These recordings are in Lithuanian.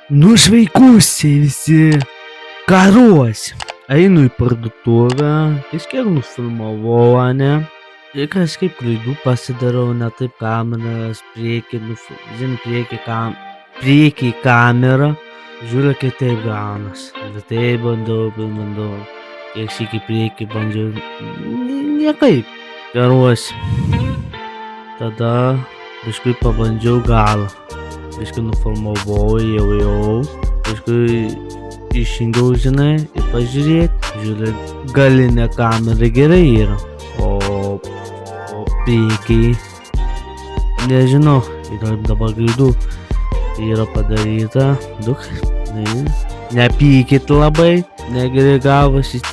Nu žvaikusiai visi. Karuosi. Einu į parduotuvę. Kažkiek nufilmavau, ane? Ir kažkaip klaidų pasidarau, ne taip kameras, priekį kamerą. Žiūriu, kitaip gaunas. Ir tai bandau. Kiek šįkį priekį bandžiau. Niekaip. Karuosi. Tada kažkaip pabandžiau galą. Kažkaip nufilmavau, jau. Kažkaip išjungiau, žinai, ir pažiūrėti. Žiūrėk, galinė kamera gerai yra. O priekiai, nežinau, yra dabar klaidų. Yra padaryta. Daug, nepykit labai. Negerai gavosi vis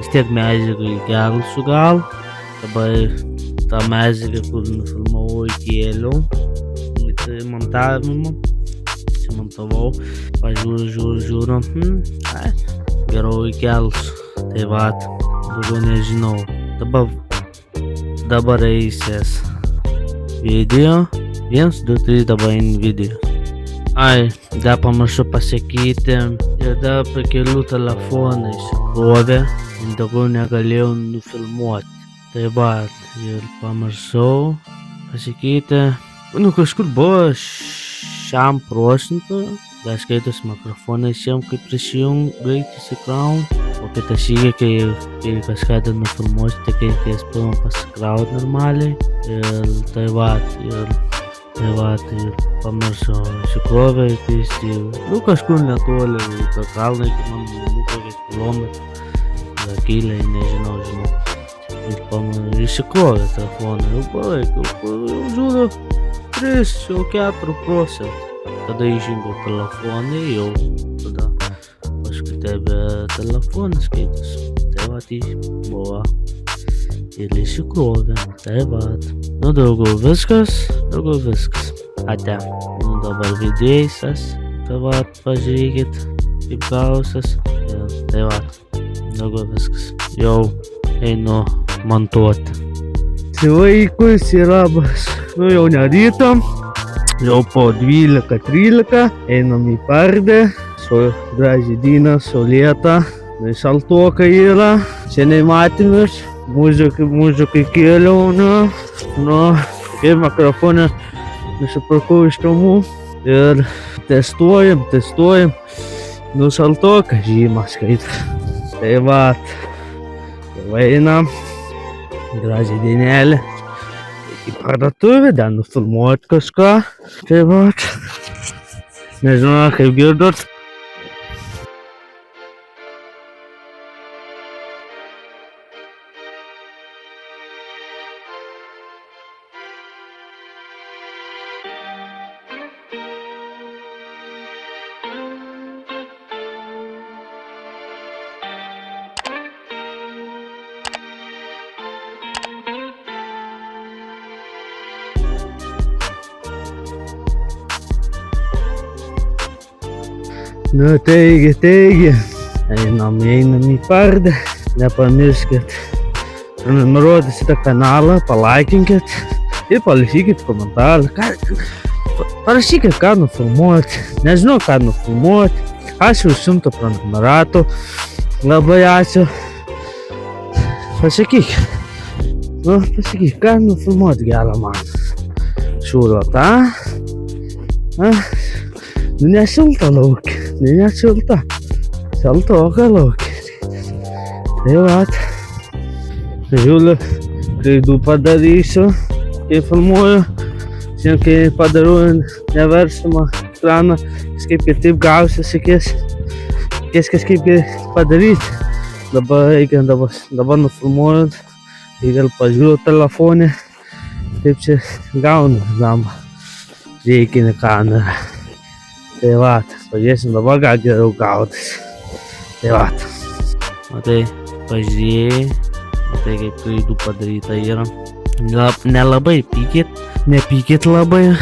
tiek medžiagai gerų su gal. Dabar tą medžiagą, kur nufilmavau, įkėliau. Tai montavimo. Montavau, pažiūriu, geriau įkelsiu. Tai vat, daugiau nežinau. Dabar eisės video. 1, 2, 3, dabar eina video. Dar pamiršau pasakyti, ir dar pakeliu telefoną išsikrovė, ir daugiau negalėjau nufilmuoti. Tai vat, ir pamiršau pasakyti, kažkur buvo šiam procentų, dar skaitos mikrofoną šiam kaip prisijungai įsikraun, o kitą šįgį, kai kažką dar nufilmuosiu, tai kai reikės pirmą pasikraut normaliai, ir tai vat, ir pamiršau įsikrovę, kažkur netoli, tą kalną iki man kokį kilometrą, kylę, nežinau, ir įsikrovė telefoną, jau žiūriu, 3-4%. Tada išjungiau telefoną, jau tada paskui tebe telefonas skaitos. Tai vat buvo ir įsikrovė. Tai vat. Daugiau viskas. Ate. Dabar vidėjas. Tai vat, pažiūrėkit, kaip gausias. Tai vat. Daugiau viskas. Jau einu montuoti. Sveikus ir labas. Jau ne ryto. Jau po 12-13. Einam į pardę. Su graži diena, saulėta. Šaltoka yra. Seniai matėmės. Muzikai kėliau, ir mikrofoną nusipirkau iš Tomų. Ir testuojam. Šaltoka žyma skaita. Tai vat. Jau einam. Gražią dienelę. Į parduotuvę, dar nufilmuoti kažką. Tai vat. Nežinau, kaip girdot. Taigi, einam į pardę, nepamirškit prenumeruoti šitą kanalą, palaikinkit ir parašykit komentarą, parašykit ką nufilmuoti, nežinau ką nufilmuoti, aš jau 100 prenumeratų, labai ačiū, pasakyk, ką nufilmuoti gerą man, šūrota, nešilta laukia. Neatšilta. Šaltoka laukia. Tai vat. Žiūriu, klaidų padarysiu, kai filmuoju. Šiandien, kai padarau neversimą ekraną, kažkaip kitaip gausis, kažkaip padaryti. Dabar nufilmuojant, tai gal pažiūriu telefonę, kaip čia gaunu, priekinį kamerą. Tai vat, pažiūrėsim dabar, gal geriau gautis. Tai vat. Matai, pažiūrėjai, matai, kaip klaidų padaryta yra. Nelabai nepykit labai.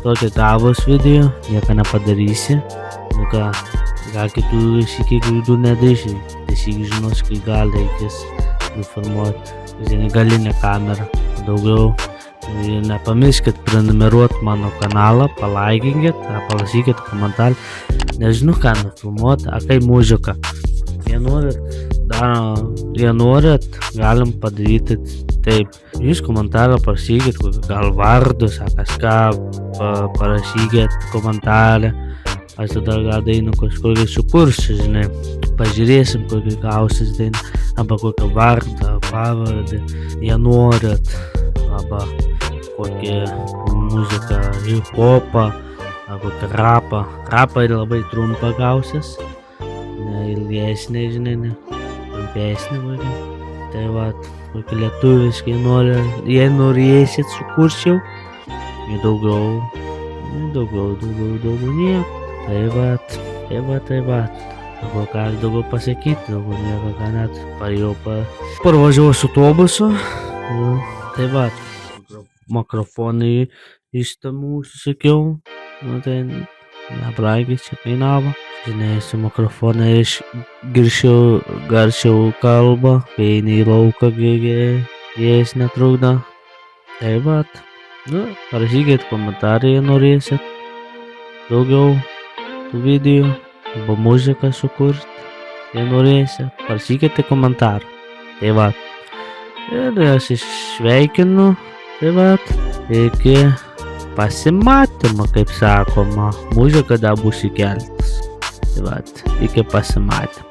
Tokia gavos video, nieko nepadarysi. Gal kitų šįkiai klaidų nedarysi. Tiesiog žinos, kai gal reikės nufilmuoti. Galinę kamerą. Daugiau Tai nepamirškit prenumeruoti mano kanalą, palaikinkit, parašykit komentarą. Nežinau ką nufilmuoti, kai muzika. Jei norit, galim padaryti taip. Jūs komentarą parašykit, gal vardus, kažką parašykit komentarą. Aš tada gal dainu kažkokį sukursiu, žinai. Pažiūrėsim, kokį gausis dainą, arba kokią vardą, pavardę. Jei norit, arba kokią muziką, hip-hopą, arba kokį rapą. Rapą ir labai trumpą gausis. Ne ilgesnė, žinai, ne trumpesnė kokia. Tai vat, kokį lietuviškai jei norėsit sukurčiau. Ir daugiau nieko. Tai vat. Arba ką aš daugiau pasakyti, daugiau nieko ką net. Parvažiuosiu autobusu. Tai vat. Mikrofonai ištamų užsisakiau. Tai nebrangiai čia kainavo. Žinai, su mikrofonai garsiau kalba, kai eini į lauką, jais netrukdo. Tai vat. Parašykit komentarą, jei norėsit daugiau tų video, arba muziką sukurt, jei norėsit. Parašykite komentarą. Tai vat. Ir aš išsveikinu. Tai vat. Iki pasimatymo, kaip sakoma. Muzika dar bus įkeltas. Tai vat. Iki pasimatymo.